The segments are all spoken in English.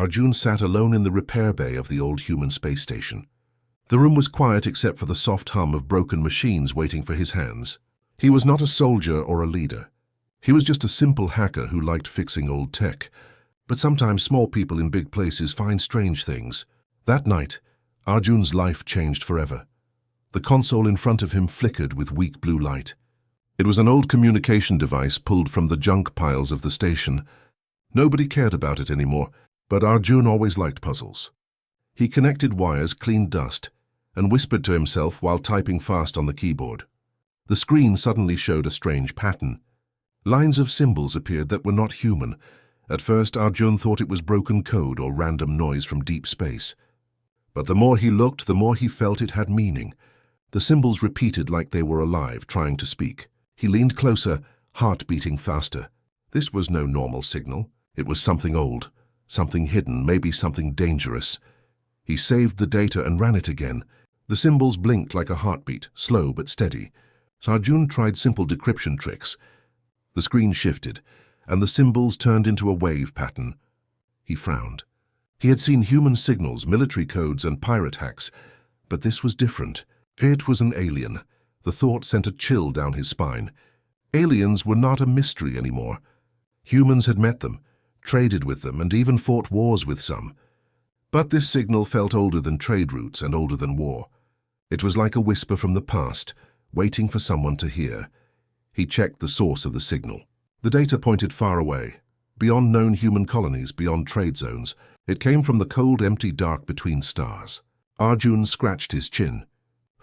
Arjun sat alone in the repair bay of the old human space station. The room was quiet except for the soft hum of broken machines waiting for his hands. He was not a soldier or a leader. He was just a simple hacker who liked fixing old tech. But sometimes small people in big places find strange things. That night, Arjun's life changed forever. The console in front of him flickered with weak blue light. It was an old communication device pulled from the junk piles of the station. Nobody cared about it anymore, but Arjun always liked puzzles. He connected wires, cleaned dust, and whispered to himself while typing fast on the keyboard. The screen suddenly showed a strange pattern. Lines of symbols appeared that were not human. At first, Arjun thought it was broken code or random noise from deep space. But the more he looked, the more he felt it had meaning. The symbols repeated like they were alive, trying to speak. He leaned closer, heart beating faster. This was no normal signal. It was something old, something hidden, maybe something dangerous. He saved the data and ran it again. The symbols blinked like a heartbeat, slow but steady. Arjun tried simple decryption tricks. The screen shifted, and the symbols turned into a wave pattern. He frowned. He had seen human signals, military codes, and pirate hacks, but this was different. It was an alien. The thought sent a chill down his spine. Aliens were not a mystery anymore. Humans had met them, traded with them, and even fought wars with some. But this signal felt older than trade routes and older than war. It was like a whisper from the past, waiting for someone to hear. He checked the source of the signal. The data pointed far away, beyond known human colonies, beyond trade zones. It came from the cold, empty dark between stars. Arjun scratched his chin.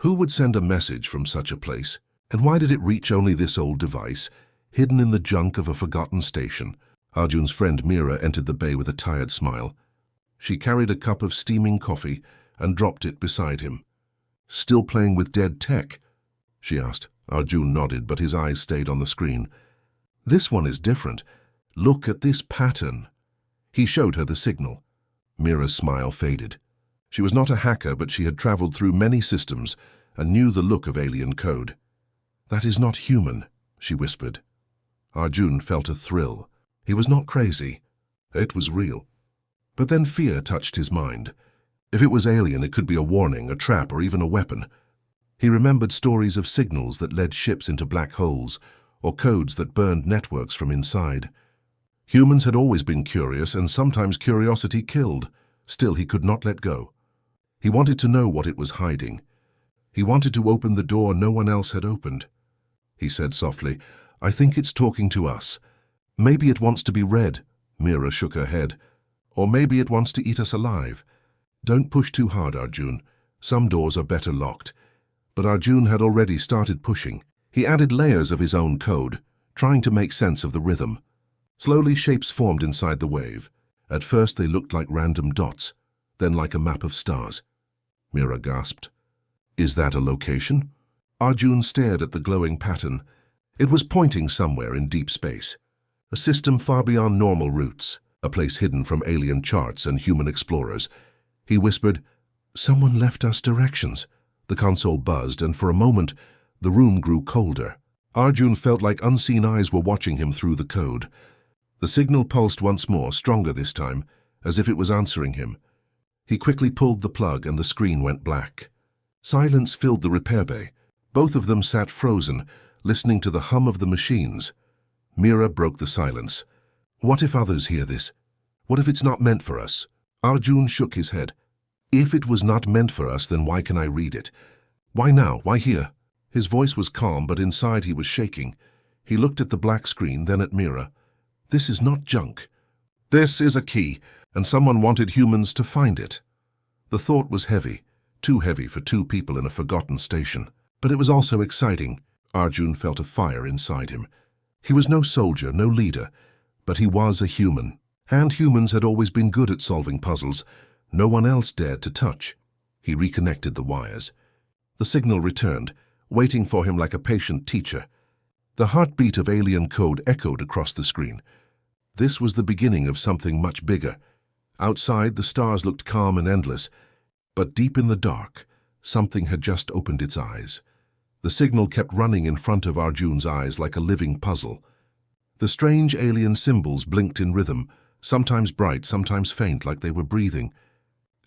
Who would send a message from such a place? And why did it reach only this old device, hidden in the junk of a forgotten station? Arjun's friend Mira entered the bay with a tired smile. She carried a cup of steaming coffee and dropped it beside him. "Still playing with dead tech?" she asked. Arjun nodded, but his eyes stayed on the screen. "This one is different. Look at this pattern." He showed her the signal. Mira's smile faded. She was not a hacker, but she had traveled through many systems and knew the look of alien code. "That is not human," she whispered. Arjun felt a thrill. He was not crazy. It was real. But then fear touched his mind. If it was alien, it could be a warning, a trap, or even a weapon. He remembered stories of signals that led ships into black holes, or codes that burned networks from inside. Humans had always been curious, and sometimes curiosity killed. Still, he could not let go. He wanted to know what it was hiding. He wanted to open the door no one else had opened. He said softly, "I think it's talking to us. Maybe it wants to be read." Mira shook her head. "Or maybe it wants to eat us alive." "Don't push too hard, Arjun. Some doors are better locked." But Arjun had already started pushing. He added layers of his own code, trying to make sense of the rhythm. Slowly, shapes formed inside the wave. At first, they looked like random dots, then like a map of stars. Mira gasped. "Is that a location?" Arjun stared at the glowing pattern. It was pointing somewhere in deep space. A system far beyond normal routes, a place hidden from alien charts and human explorers. He whispered, "Someone left us directions." The console buzzed, and for a moment, the room grew colder. Arjun felt like unseen eyes were watching him through the code. The signal pulsed once more, stronger this time, as if it was answering him. He quickly pulled the plug, and the screen went black. Silence filled the repair bay. Both of them sat frozen, listening to the hum of the machines. Mira broke the silence. "What if others hear this? What if it's not meant for us?" Arjun shook his head. "If it was not meant for us, then why can I read it? Why now? Why here?" His voice was calm, but inside he was shaking. He looked at the black screen, then at Mira. "This is not junk. This is a key, and someone wanted humans to find it." The thought was heavy, too heavy for two people in a forgotten station. But it was also exciting. Arjun felt a fire inside him. He was no soldier, no leader, but he was a human. And humans had always been good at solving puzzles. No one else dared to touch. He reconnected the wires. The signal returned, waiting for him like a patient teacher. The heartbeat of alien code echoed across the screen. This was the beginning of something much bigger. Outside, the stars looked calm and endless, but deep in the dark, something had just opened its eyes. The signal kept running in front of Arjun's eyes like a living puzzle. The strange alien symbols blinked in rhythm, sometimes bright, sometimes faint, like they were breathing.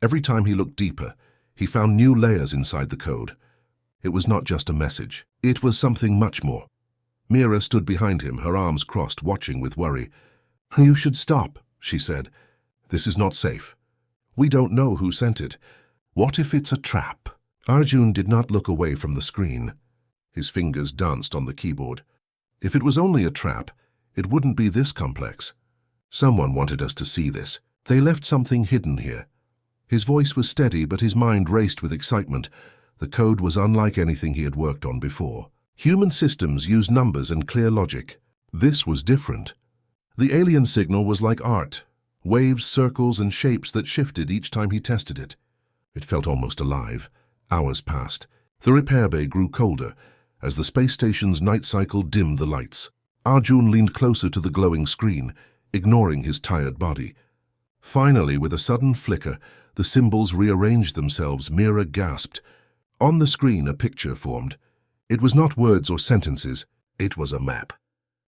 Every time he looked deeper, he found new layers inside the code. It was not just a message. It was something much more. Mira stood behind him, her arms crossed, watching with worry. "You should stop," she said. "This is not safe. We don't know who sent it. What if it's a trap?" Arjun did not look away from the screen. His fingers danced on the keyboard. If it was only a trap, it wouldn't be this complex. Someone wanted us to see this. They left something hidden here. His voice was steady, but his mind raced with excitement. The code was unlike anything he had worked on before. Human systems use numbers and clear logic. This was different. The alien signal was like art, waves, circles, and shapes that shifted each time he tested it. It felt almost alive. Hours passed. The repair bay grew colder as the space station's night cycle dimmed the lights. Arjun leaned closer to the glowing screen, ignoring his tired body. Finally, with a sudden flicker, the symbols rearranged themselves. Mira gasped. On the screen, a picture formed. It was not words or sentences. It was a map.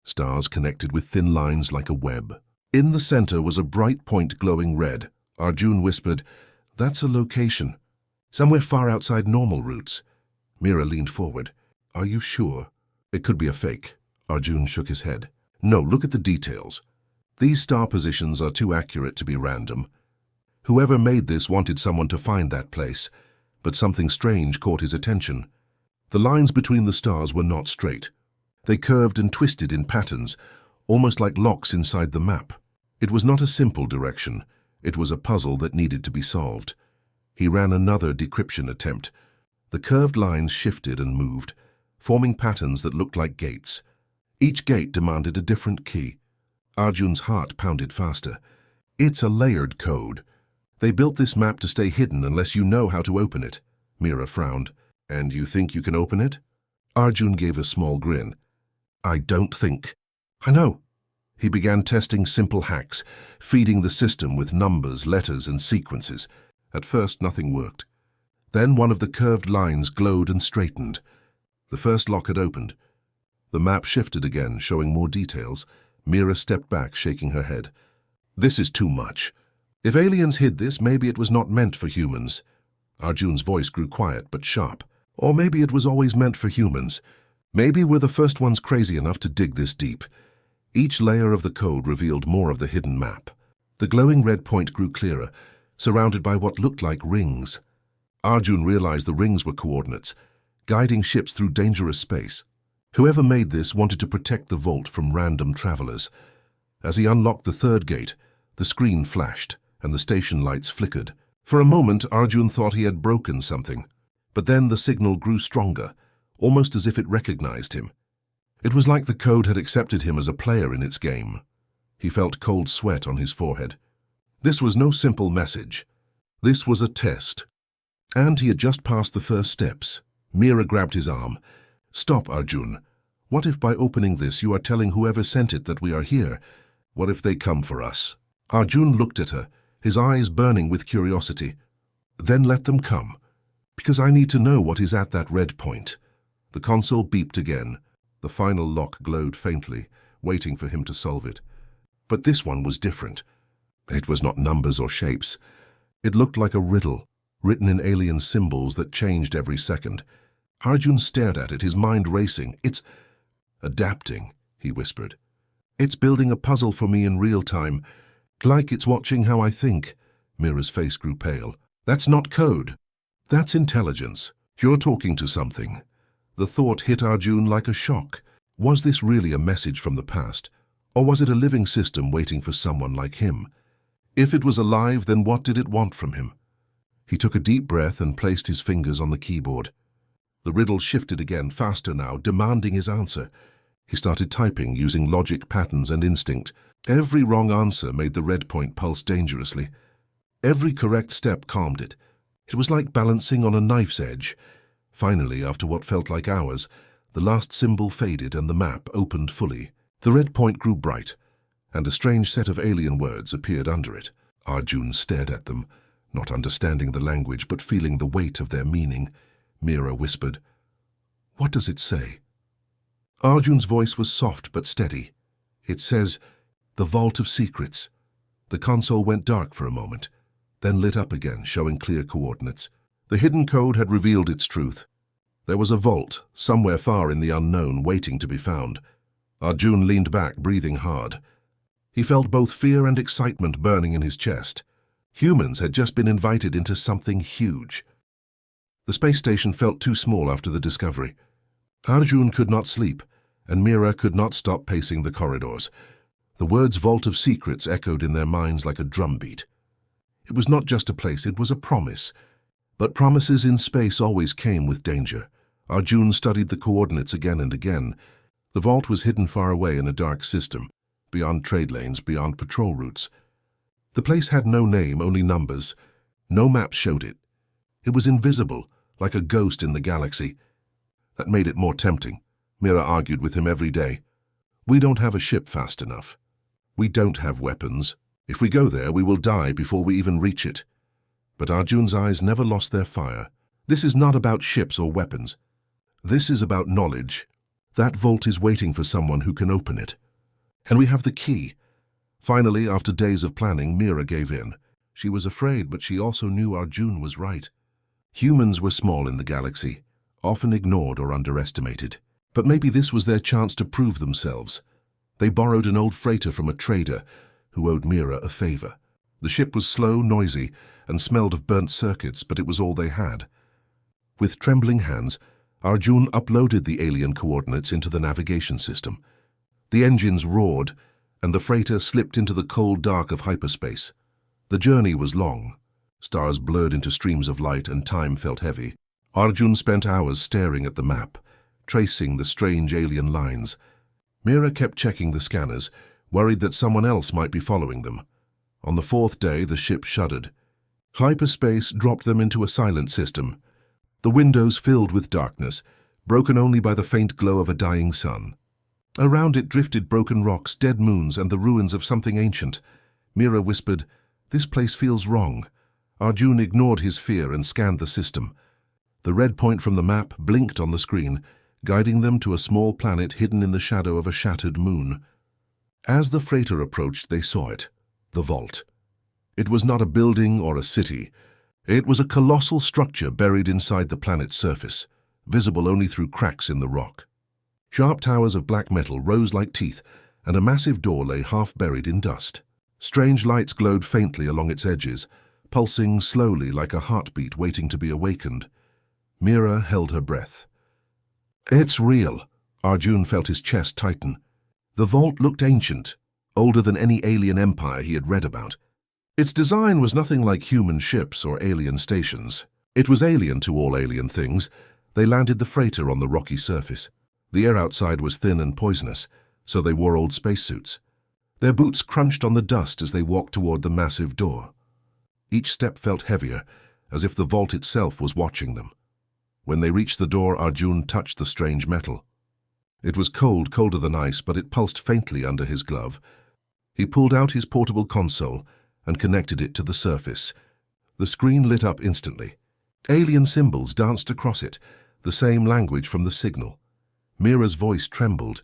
Stars connected with thin lines like a web. In the center was a bright point glowing red. Arjun whispered, "That's a location. Somewhere far outside normal routes." Mira leaned forward. "Are you sure?" "It could be a fake." Arjun shook his head. "No, look at the details. These star positions are too accurate to be random. Whoever made this wanted someone to find that place, but something strange caught his attention. The lines between the stars were not straight. They curved and twisted in patterns, almost like locks inside the map. It was not a simple direction. It was a puzzle that needed to be solved. He ran another decryption attempt. The curved lines shifted and moved, forming patterns that looked like gates. Each gate demanded a different key. Arjun's heart pounded faster. "It's a layered code. They built this map to stay hidden unless you know how to open it." Mira frowned. "And you think you can open it?" Arjun gave a small grin. "I don't think." "I know." He began testing simple hacks, feeding the system with numbers, letters, and sequences. At first, nothing worked. Then one of the curved lines glowed and straightened. The first lock had opened. The map shifted again, showing more details. Mira stepped back, shaking her head. "This is too much. If aliens hid this, maybe it was not meant for humans." Arjun's voice grew quiet but sharp. "Or maybe it was always meant for humans. Maybe we're the first ones crazy enough to dig this deep." Each layer of the code revealed more of the hidden map. The glowing red point grew clearer, surrounded by what looked like rings. Arjun realized the rings were coordinates, guiding ships through dangerous space. Whoever made this wanted to protect the vault from random travelers. As he unlocked the third gate, the screen flashed and the station lights flickered. For a moment, Arjun thought he had broken something. But then the signal grew stronger, almost as if it recognized him. It was like the code had accepted him as a player in its game. He felt cold sweat on his forehead. This was no simple message. This was a test. And he had just passed the first steps. Mira grabbed his arm. "Stop, Arjun. What if by opening this you are telling whoever sent it that we are here? What if they come for us?" Arjun looked at her, his eyes burning with curiosity. "Then let them come, because I need to know what is at that red point." The console beeped again. The final lock glowed faintly, waiting for him to solve it. But this one was different. It was not numbers or shapes. It looked like a riddle, written in alien symbols that changed every second. Arjun stared at it, his mind racing. "It's adapting," he whispered. "It's building a puzzle for me in real time, like it's watching how I think." Mira's face grew pale. "That's not code. That's intelligence. You're talking to something." The thought hit Arjun like a shock. Was this really a message from the past? Or was it a living system waiting for someone like him? If it was alive, then what did it want from him? He took a deep breath and placed his fingers on the keyboard. The riddle shifted again, faster now, demanding his answer. He started typing, using logic, patterns, and instinct. Every wrong answer made the red point pulse dangerously. Every correct step calmed it. It was like balancing on a knife's edge. Finally, after what felt like hours, the last symbol faded and the map opened fully. The red point grew bright, and a strange set of alien words appeared under it. Arjun stared at them, not understanding the language but feeling the weight of their meaning. Mira whispered, "What does it say?" Arjun's voice was soft but steady. "It says, the Vault of Secrets. The console went dark for a moment, then lit up again, showing clear coordinates. The hidden code had revealed its truth. There was a vault, somewhere far in the unknown, waiting to be found. Arjun leaned back, breathing hard. He felt both fear and excitement burning in his chest. Humans had just been invited into something huge. The space station felt too small after the discovery. Arjun could not sleep, and Mira could not stop pacing the corridors. The words Vault of Secrets echoed in their minds like a drumbeat. It was not just a place, it was a promise. But promises in space always came with danger. Arjun studied the coordinates again and again. The vault was hidden far away in a dark system, beyond trade lanes, beyond patrol routes. The place had no name, only numbers. No maps showed it. It was invisible, like a ghost in the galaxy. That made it more tempting. Mira argued with him every day. We don't have a ship fast enough. We don't have weapons. If we go there, we will die before we even reach it. But Arjun's eyes never lost their fire. This is not about ships or weapons. This is about knowledge. That vault is waiting for someone who can open it. And we have the key. Finally, after days of planning, Mira gave in. She was afraid, but she also knew Arjun was right. Humans were small in the galaxy, often ignored or underestimated. But maybe this was their chance to prove themselves. They borrowed an old freighter from a trader who owed Mira a favor. The ship was slow, noisy, and smelled of burnt circuits, but it was all they had. With trembling hands, Arjun uploaded the alien coordinates into the navigation system. The engines roared, and the freighter slipped into the cold dark of hyperspace. The journey was long. Stars blurred into streams of light, and time felt heavy. Arjun spent hours staring at the map, tracing the strange alien lines. Mira kept checking the scanners, worried that someone else might be following them. On the fourth day, the ship shuddered. Hyperspace dropped them into a silent system. The windows filled with darkness, broken only by the faint glow of a dying sun. Around it drifted broken rocks, dead moons, and the ruins of something ancient. Mira whispered, "This place feels wrong." Arjun ignored his fear and scanned the system. The red point from the map blinked on the screen, guiding them to a small planet hidden in the shadow of a shattered moon. As the freighter approached, they saw it, the vault. It was not a building or a city. It was a colossal structure buried inside the planet's surface, visible only through cracks in the rock. Sharp towers of black metal rose like teeth, and a massive door lay half buried in dust. Strange lights glowed faintly along its edges, pulsing slowly like a heartbeat waiting to be awakened. Mira held her breath. It's real. Arjun felt his chest tighten. The vault looked ancient, older than any alien empire he had read about. Its design was nothing like human ships or alien stations. It was alien to all alien things. They landed the freighter on the rocky surface. The air outside was thin and poisonous, so they wore old spacesuits. Their boots crunched on the dust as they walked toward the massive door. Each step felt heavier, as if the vault itself was watching them. When they reached the door, Arjun touched the strange metal. It was cold, colder than ice, but it pulsed faintly under his glove. He pulled out his portable console and connected it to the surface. The screen lit up instantly. Alien symbols danced across it, the same language from the signal. Mira's voice trembled.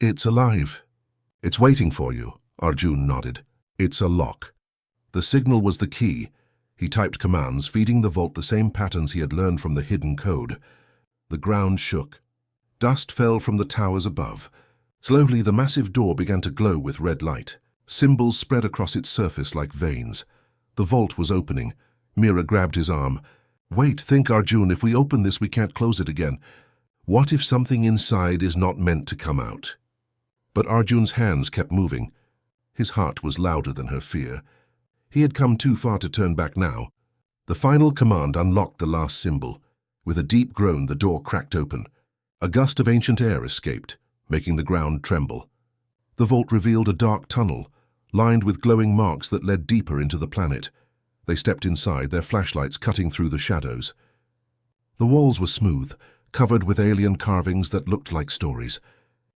It's alive. It's waiting for you, Arjun nodded. It's a lock. The signal was the key. He typed commands, feeding the vault the same patterns he had learned from the hidden code. The ground shook. Dust fell from the towers above. Slowly, the massive door began to glow with red light. Symbols spread across its surface like veins. The vault was opening. Mira grabbed his arm. Wait, think, Arjun, if we open this, we can't close it again. What if something inside is not meant to come out? But Arjun's hands kept moving. His heart was louder than her fear. He had come too far to turn back now. The final command unlocked the last symbol. With a deep groan, the door cracked open. A gust of ancient air escaped, making the ground tremble. The vault revealed a dark tunnel, lined with glowing marks that led deeper into the planet. They stepped inside, their flashlights cutting through the shadows. The walls were smooth, covered with alien carvings that looked like stories.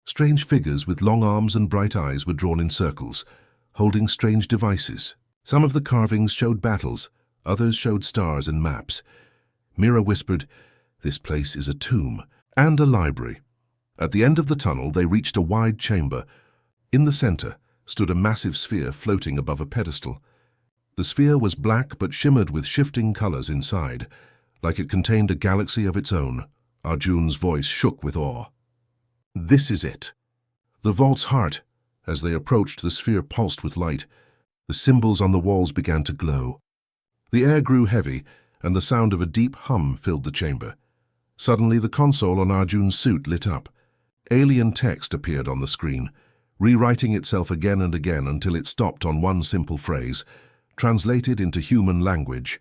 Strange figures with long arms and bright eyes were drawn in circles, holding strange devices. Some of the carvings showed battles, others showed stars and maps. Mira whispered, "This place is a tomb and a library." At the end of the tunnel, they reached a wide chamber. In the center, stood a massive sphere floating above a pedestal. The sphere was black but shimmered with shifting colors inside, like it contained a galaxy of its own. Arjun's voice shook with awe. This is it. The vault's heart. As they approached, the sphere pulsed with light. The symbols on the walls began to glow. The air grew heavy, and the sound of a deep hum filled the chamber. Suddenly, the console on Arjun's suit lit up. Alien text appeared on the screen, rewriting itself again and again until it stopped on one simple phrase, translated into human language: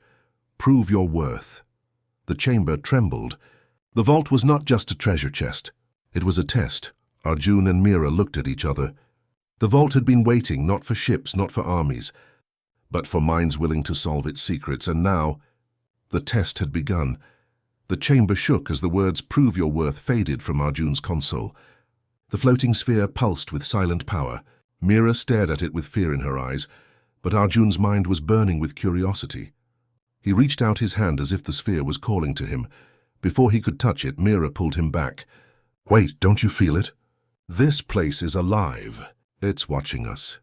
"Prove your worth." The chamber trembled. The vault was not just a treasure chest. It was a test. Arjun and Mira looked at each other. The vault had been waiting not for ships, not for armies, but for minds willing to solve its secrets, and now the test had begun. The chamber shook as the words "Prove your worth" faded from Arjun's console. The floating sphere pulsed with silent power. Mira stared at it with fear in her eyes, but Arjun's mind was burning with curiosity. He reached out his hand as if the sphere was calling to him. Before he could touch it, Mira pulled him back. "Wait, don't you feel it? This place is alive. It's watching us.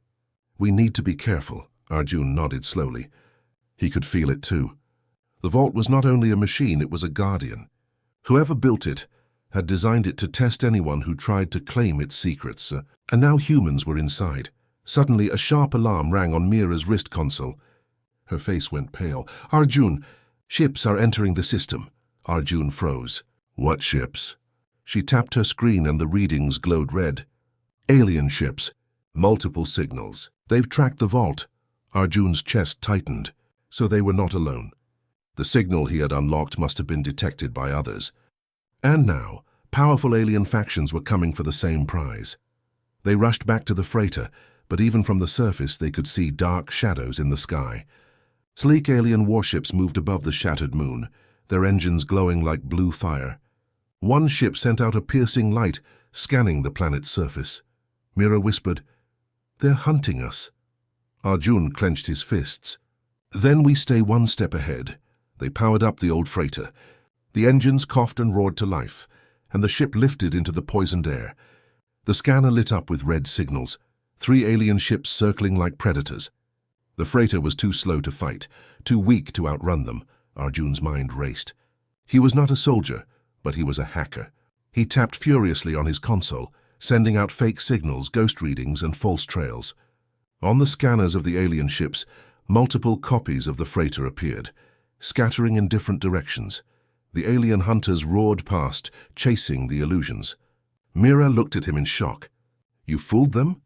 We need to be careful." Arjun nodded slowly. He could feel it too. The vault was not only a machine, it was a guardian. Whoever built it had designed it to test anyone who tried to claim its secrets, and now humans were inside. Suddenly, a sharp alarm rang on Mira's wrist console. Her face went pale. "Arjun, ships are entering the system." Arjun froze. "What ships?" She tapped her screen and the readings glowed red. "Alien ships. Multiple signals. They've tracked the vault." Arjun's chest tightened. So they were not alone. The signal he had unlocked must have been detected by others. And now, powerful alien factions were coming for the same prize. They rushed back to the freighter, but even from the surface they could see dark shadows in the sky. Sleek alien warships moved above the shattered moon, their engines glowing like blue fire. One ship sent out a piercing light, scanning the planet's surface. Mira whispered, "They're hunting us." Arjun clenched his fists. "Then we stay one step ahead." They powered up the old freighter. The engines coughed and roared to life, and the ship lifted into the poisoned air. The scanner lit up with red signals, 3 alien ships circling like predators. The freighter was too slow to fight, too weak to outrun them. Arjun's mind raced. He was not a soldier, but he was a hacker. He tapped furiously on his console, sending out fake signals, ghost readings, and false trails. On the scanners of the alien ships, multiple copies of the freighter appeared, scattering in different directions. The alien hunters roared past, chasing the illusions. Mira looked at him in shock. "You fooled them?"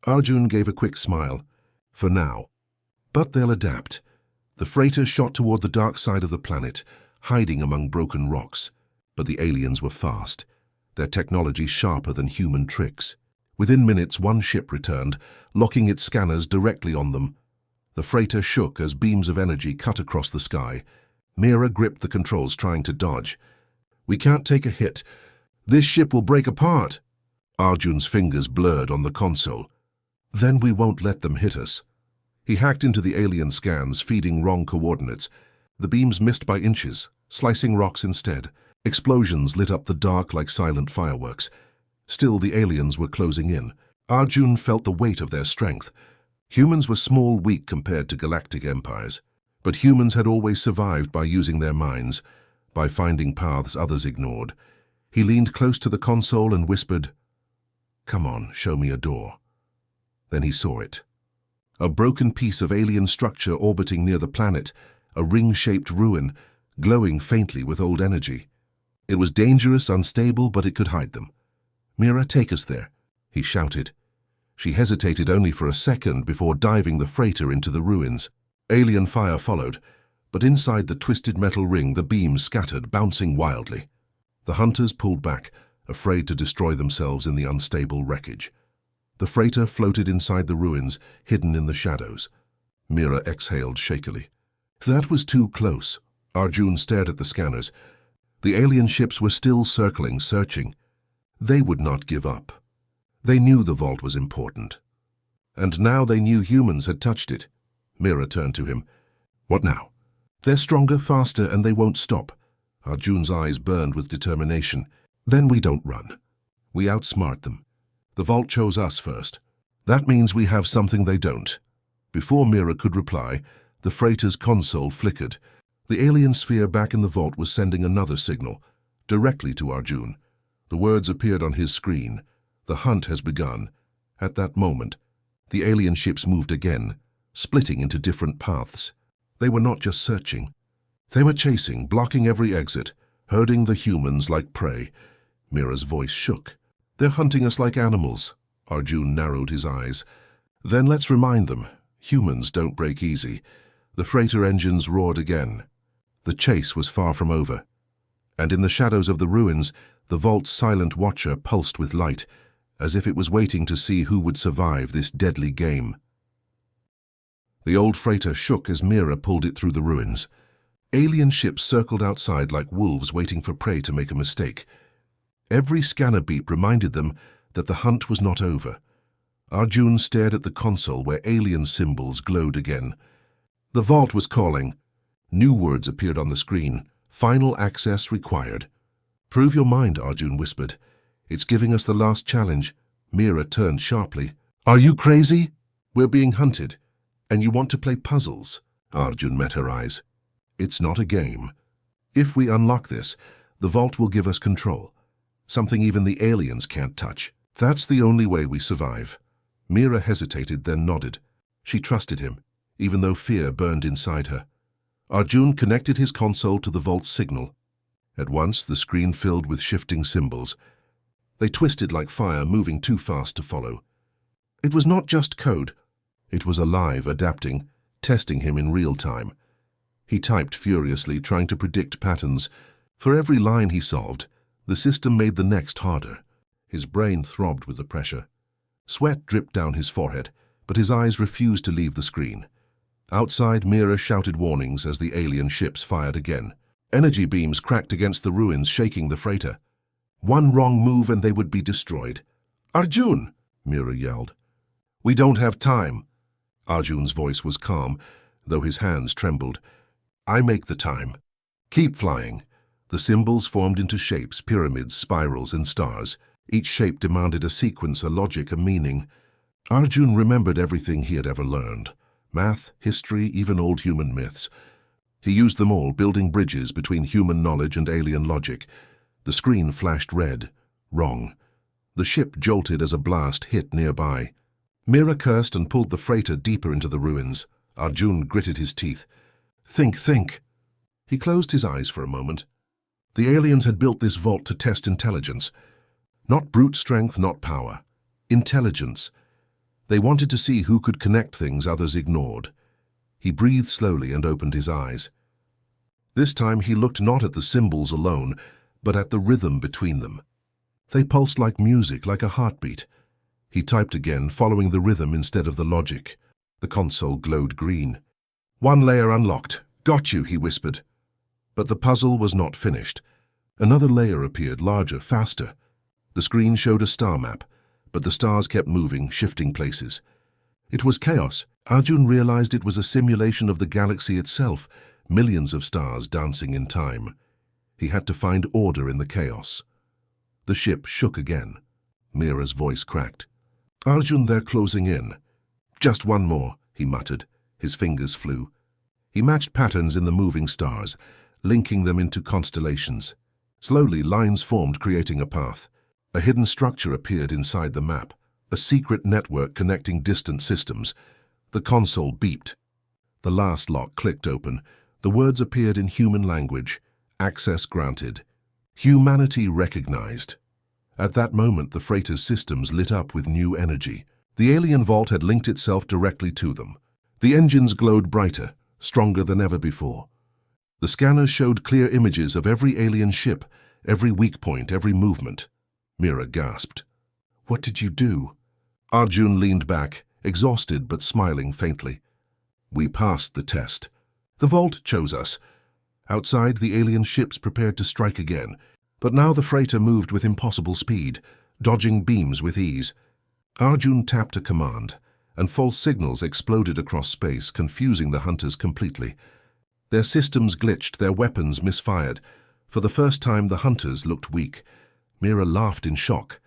Arjun gave a quick smile. "For now. But they'll adapt." The freighter shot toward the dark side of the planet, hiding among broken rocks. But the aliens were fast, their technology sharper than human tricks. Within minutes, one ship returned, locking its scanners directly on them. The freighter shook as beams of energy cut across the sky. Mira gripped the controls, trying to dodge. "We can't take a hit. This ship will break apart." Arjun's fingers blurred on the console. "Then we won't let them hit us." He hacked into the alien scans, feeding wrong coordinates. The beams missed by inches, slicing rocks instead. Explosions lit up the dark like silent fireworks. Still, the aliens were closing in. Arjun felt the weight of their strength. Humans were small, weak compared to galactic empires. But humans had always survived by using their minds, by finding paths others ignored. He leaned close to the console and whispered, "Come on, show me a door." Then he saw it. A broken piece of alien structure orbiting near the planet, a ring-shaped ruin, glowing faintly with old energy. It was dangerous, unstable, but it could hide them. "Mira, take us there," he shouted. She hesitated only for a second before diving the freighter into the ruins. Alien fire followed, but inside the twisted metal ring the beams scattered, bouncing wildly. The hunters pulled back, afraid to destroy themselves in the unstable wreckage. The freighter floated inside the ruins, hidden in the shadows. Mira exhaled shakily. That was too close. Arjun stared at the scanners. The alien ships were still circling, searching. They would not give up. They knew the vault was important. And now they knew humans had touched it. Mira turned to him. "What now?" "They're stronger, faster, and they won't stop." Arjun's eyes burned with determination. "Then we don't run. We outsmart them. The vault chose us first. That means we have something they don't. Before Mira could reply, the freighter's console flickered. The alien sphere back in the vault was sending another signal, directly to Arjun. The words appeared on his screen. The hunt has begun. At that moment, the alien ships moved again, splitting into different paths. They were not just searching. They were chasing, blocking every exit, herding the humans like prey. Mira's voice shook. They're hunting us like animals. Arjun narrowed his eyes. Then let's remind them, humans don't break easy. The freighter engines roared again. The chase was far from over. And in the shadows of the ruins, the vault's silent watcher pulsed with light, as if it was waiting to see who would survive this deadly game. The old freighter shook as Mira pulled it through the ruins. Alien ships circled outside like wolves waiting for prey to make a mistake. Every scanner beep reminded them that the hunt was not over. Arjun stared at the console where alien symbols glowed again. The vault was calling. New words appeared on the screen. Final access required. Prove your mind, Arjun whispered. It's giving us the last challenge. Mira turned sharply. Are you crazy? We're being hunted. And you want to play puzzles? Arjun met her eyes. It's not a game. If we unlock this, the vault will give us control. Something even the aliens can't touch. That's the only way we survive. Mira hesitated, then nodded. She trusted him, even though fear burned inside her. Arjun connected his console to the vault's signal. At once, the screen filled with shifting symbols. They twisted like fire, moving too fast to follow. It was not just code. It was alive, adapting, testing him in real time. He typed furiously, trying to predict patterns. For every line he solved, the system made the next harder. His brain throbbed with the pressure. Sweat dripped down his forehead, but his eyes refused to leave the screen. Outside, Mira shouted warnings as the alien ships fired again. Energy beams cracked against the ruins, shaking the freighter. One wrong move and they would be destroyed. Arjun! Mira yelled. We don't have time. Arjun's voice was calm, though his hands trembled. I make the time. Keep flying. The symbols formed into shapes, pyramids, spirals, and stars. Each shape demanded a sequence, a logic, a meaning. Arjun remembered everything he had ever learned. Math, history, even old human myths. He used them all, building bridges between human knowledge and alien logic. The screen flashed red. Wrong. The ship jolted as a blast hit nearby. Mira cursed and pulled the freighter deeper into the ruins. Arjun gritted his teeth. Think. He closed his eyes for a moment. The aliens had built this vault to test intelligence. Not brute strength, not power. Intelligence. They wanted to see who could connect things others ignored. He breathed slowly and opened his eyes. This time he looked not at the symbols alone, but at the rhythm between them. They pulsed like music, like a heartbeat. He typed again, following the rhythm instead of the logic. The console glowed green. One layer unlocked. Got you, he whispered. But the puzzle was not finished. Another layer appeared, larger, faster. The screen showed a star map, but the stars kept moving, shifting places. It was chaos. Arjun realized it was a simulation of the galaxy itself, millions of stars dancing in time. He had to find order in the chaos. The ship shook again. Mira's voice cracked. Arjun, they're closing in. Just one more, he muttered. His fingers flew. He matched patterns in the moving stars, linking them into constellations. Slowly, lines formed, creating a path. A hidden structure appeared inside the map, a secret network connecting distant systems. The console beeped. The last lock clicked open. The words appeared in human language. Access granted. Humanity recognized. At that moment, the freighter's systems lit up with new energy. The alien vault had linked itself directly to them. The engines glowed brighter, stronger than ever before. The scanners showed clear images of every alien ship, every weak point, every movement. Mira gasped. What did you do? Arjun leaned back, exhausted but smiling faintly. We passed the test. The vault chose us. Outside, the alien ships prepared to strike again, but now the freighter moved with impossible speed, dodging beams with ease. Arjun tapped a command, and false signals exploded across space, confusing the hunters completely. Their systems glitched, their weapons misfired. For the first time, the hunters looked weak. Mira laughed in shock.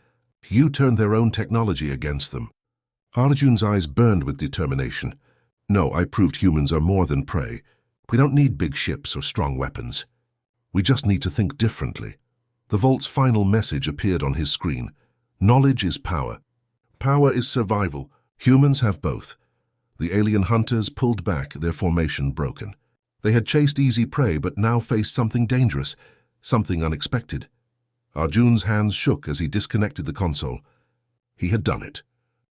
You turned their own technology against them. Arjun's eyes burned with determination. No, I proved humans are more than prey. We don't need big ships or strong weapons. We just need to think differently. The Vault's final message appeared on his screen. Knowledge is power. Power is survival. Humans have both. The alien hunters pulled back, their formation broken. They had chased easy prey but now faced something dangerous, something unexpected. Arjun's hands shook as he disconnected the console. He had done it.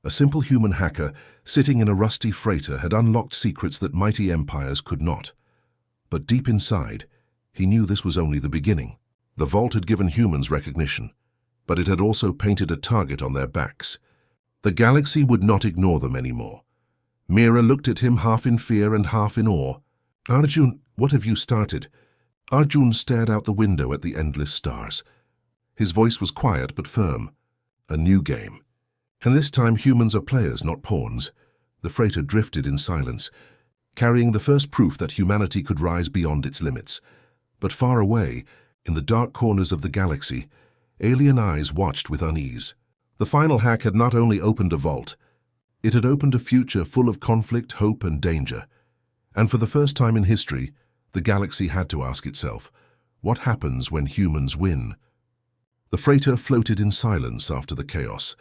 A simple human hacker, sitting in a rusty freighter, had unlocked secrets that mighty empires could not. But deep inside, he knew this was only the beginning. The Vault had given humans recognition, but it had also painted a target on their backs. The galaxy would not ignore them anymore. Mira looked at him half in fear and half in awe. Arjun, what have you started? Arjun stared out the window at the endless stars. His voice was quiet but firm. A new game. And this time humans are players, not pawns. The freighter drifted in silence, carrying the first proof that humanity could rise beyond its limits. But far away, in the dark corners of the galaxy, alien eyes watched with unease. The final hack had not only opened a vault, it had opened a future full of conflict, hope, and danger. And for the first time in history, the galaxy had to ask itself, what happens when humans win? The freighter floated in silence after the chaos.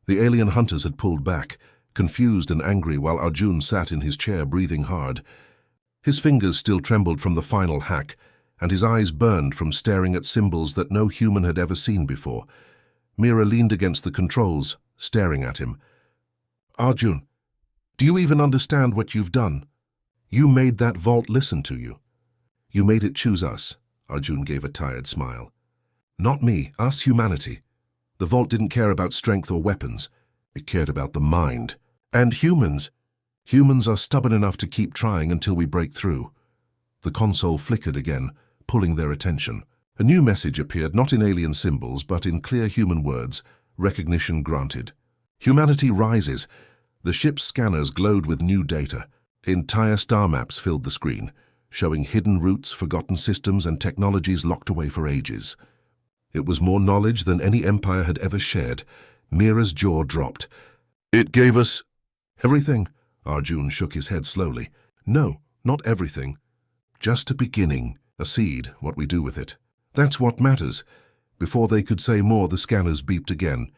The alien hunters had pulled back, confused and angry, while Arjun sat in his chair breathing hard. His fingers still trembled from the final hack, and his eyes burned from staring at symbols that no human had ever seen before. Mira leaned against the controls, staring at him. Arjun, do you even understand what you've done? You made that vault listen to you. You made it choose us. Arjun gave a tired smile. Not me, us, humanity. The vault didn't care about strength or weapons. It cared about the mind. And humans. Humans are stubborn enough to keep trying until we break through. The console flickered again, pulling their attention. A new message appeared, not in alien symbols, but in clear human words. Recognition granted. Humanity rises. The ship's scanners glowed with new data. Entire star maps filled the screen, showing hidden routes, forgotten systems, and technologies locked away for ages. It was more knowledge than any empire had ever shared. Mira's jaw dropped. It gave us everything. Arjun shook his head slowly. No, not everything. Just a beginning, a seed, what we do with it. That's what matters. Before they could say more, the scanners beeped again.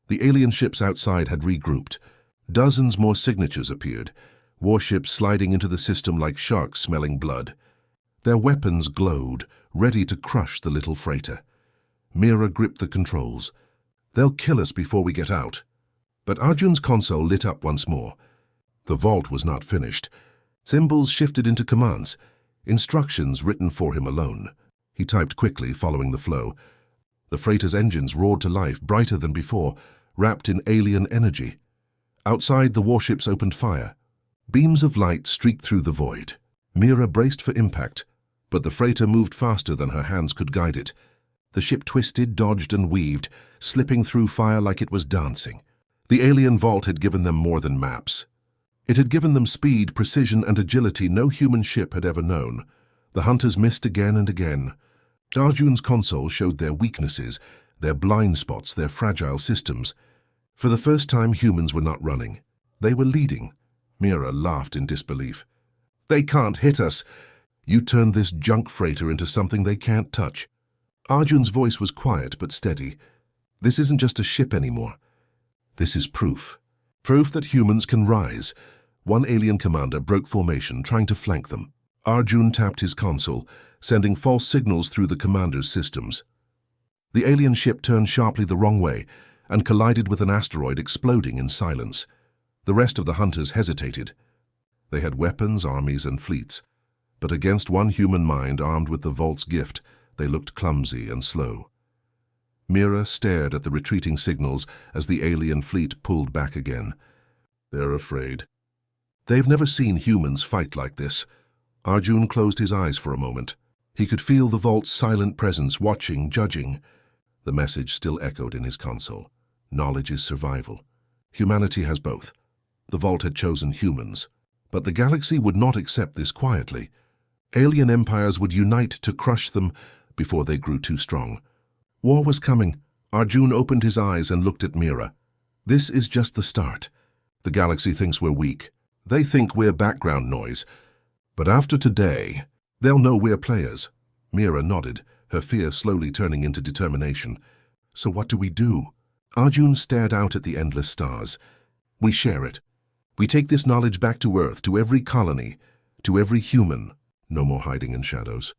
The alien ships outside had regrouped. Dozens more signatures appeared, warships sliding into the system like sharks smelling blood. Their weapons glowed, ready to crush the little freighter. Mira gripped the controls. They'll kill us before we get out. But Arjun's console lit up once more. The vault was not finished. Symbols shifted into commands, instructions written for him alone. He typed quickly, following the flow. The freighter's engines roared to life, brighter than before, wrapped in alien energy. Outside, the warships opened fire. Beams of light streaked through the void. Mira braced for impact, but the freighter moved faster than her hands could guide it. The ship twisted, dodged, and weaved, slipping through fire like it was dancing. The alien vault had given them more than maps. It had given them speed, precision, and agility no human ship had ever known. The hunters missed again and again. Arjun's console showed their weaknesses, their blind spots, their fragile systems. For the first time, humans were not running. They were leading. Mira laughed in disbelief. They can't hit us. You turned this junk freighter into something they can't touch. Arjun's voice was quiet but steady. This isn't just a ship anymore. This is proof. Proof that humans can rise. One alien commander broke formation, trying to flank them. Arjun tapped his console, sending false signals through the commander's systems. The alien ship turned sharply the wrong way and collided with an asteroid, exploding in silence. The rest of the hunters hesitated. They had weapons, armies, and fleets, but against one human mind armed with the vault's gift, they looked clumsy and slow. Mira stared at the retreating signals as the alien fleet pulled back again. They're afraid. They've never seen humans fight like this. Arjun closed his eyes for a moment. He could feel the vault's silent presence, watching, judging. The message still echoed in his console. Knowledge is survival. Humanity has both. The vault had chosen humans. But the galaxy would not accept this quietly. Alien empires would unite to crush them before they grew too strong. War was coming. Arjun opened his eyes and looked at Mira. This is just the start. The galaxy thinks we're weak. They think we're background noise. But after today, they'll know we're players. Mira nodded, her fear slowly turning into determination. So what do we do? Arjun stared out at the endless stars. We share it. We take this knowledge back to Earth, to every colony, to every human. No more hiding in shadows.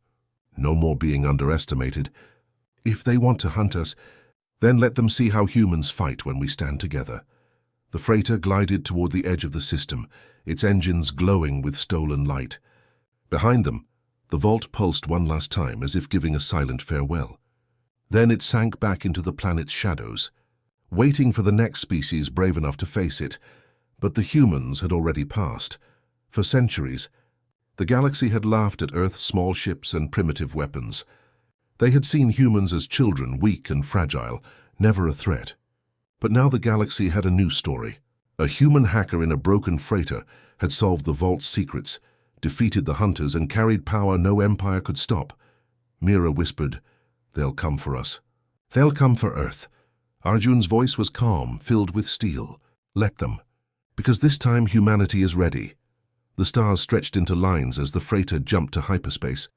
No more being underestimated. If they want to hunt us, then let them see how humans fight when we stand together. The freighter glided toward the edge of the system, its engines glowing with stolen light. Behind them, the vault pulsed one last time as if giving a silent farewell. Then it sank back into the planet's shadows, waiting for the next species brave enough to face it. But the humans had already passed. For centuries, the galaxy had laughed at Earth's small ships and primitive weapons. They had seen humans as children, weak and fragile, never a threat. But now the galaxy had a new story. A human hacker in a broken freighter had solved the vault's secrets, defeated the hunters, and carried power no empire could stop. Mira whispered, "They'll come for us. They'll come for Earth." Arjun's voice was calm, filled with steel. "Let them. Because this time humanity is ready." The stars stretched into lines as the freighter jumped to hyperspace.